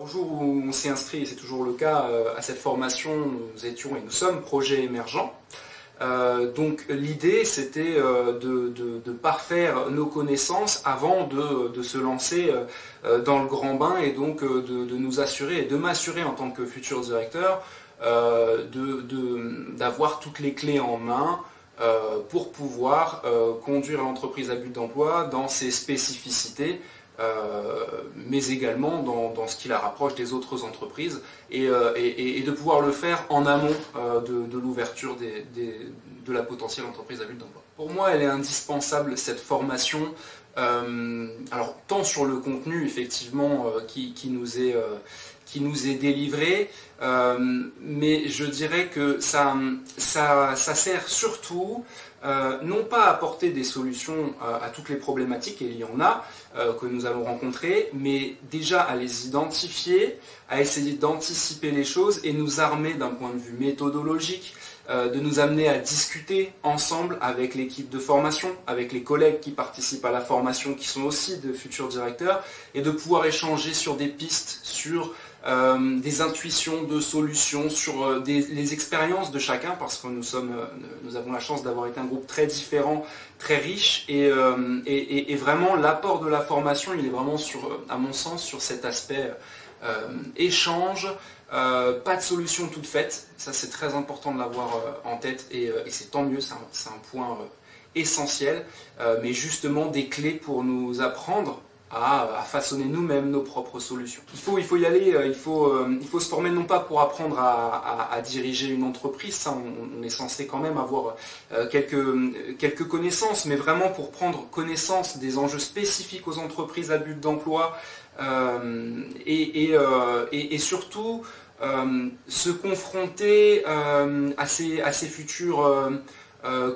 Au jour où on s'est inscrit, et c'est toujours le cas, à cette formation, nous étions et nous sommes projet émergent. Donc l'idée c'était de parfaire nos connaissances avant de se lancer dans le grand bain et donc de nous assurer et de m'assurer en tant que futur directeur d'avoir toutes les clés en main pour pouvoir conduire l'entreprise à but d'emploi dans ses spécificités, mais également dans ce qui la rapproche des autres entreprises et de pouvoir le faire en amont de l'ouverture de la potentielle entreprise à but d'emploi. Pour moi, elle est indispensable, cette formation, alors tant sur le contenu effectivement qui nous est délivré, mais je dirais que ça sert surtout non pas à apporter des solutions à toutes les problématiques, et il y en a que nous allons rencontrer, mais déjà à les identifier, à essayer d'anticiper les choses et nous armer d'un point de vue méthodologique, de nous amener à discuter ensemble avec l'équipe de formation, avec les collègues qui participent à la formation, qui sont aussi de futurs directeurs, et de pouvoir échanger sur des pistes, sur des intuitions de solutions, sur les expériences de chacun, parce que nous avons la chance d'avoir été un groupe très différent, très riche, et vraiment l'apport de la formation, il est vraiment à mon sens, sur cet aspect échange, pas de solution toute faite, ça c'est très important de l'avoir en tête, et c'est tant mieux, c'est un point essentiel, mais justement des clés pour nous apprendre à façonner nous-mêmes nos propres solutions. Il faut y aller, il faut se former non pas pour apprendre à diriger une entreprise, ça on est censé quand même avoir quelques connaissances, mais vraiment pour prendre connaissance des enjeux spécifiques aux entreprises à but d'emploi et surtout se confronter à ces futurs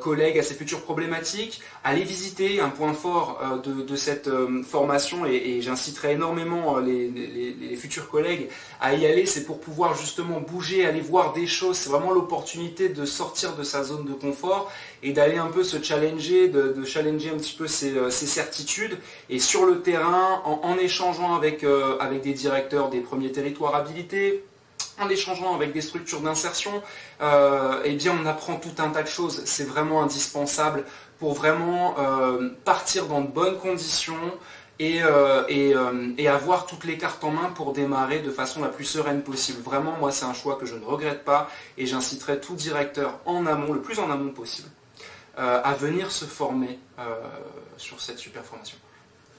collègues, à ces futures problématiques, aller visiter un point fort de cette formation, et j'inciterai énormément les futurs collègues à y aller, c'est pour pouvoir justement bouger, aller voir des choses, c'est vraiment l'opportunité de sortir de sa zone de confort et d'aller un peu se challenger, de challenger un petit peu ses certitudes, et sur le terrain, en échangeant avec des directeurs des premiers territoires habilités, en échangeant avec des structures d'insertion, eh bien on apprend tout un tas de choses. C'est vraiment indispensable pour vraiment partir dans de bonnes conditions et avoir toutes les cartes en main pour démarrer de façon la plus sereine possible. Vraiment, moi c'est un choix que je ne regrette pas, et j'inciterai tout directeur en amont, le plus en amont possible, à venir se former sur cette super formation.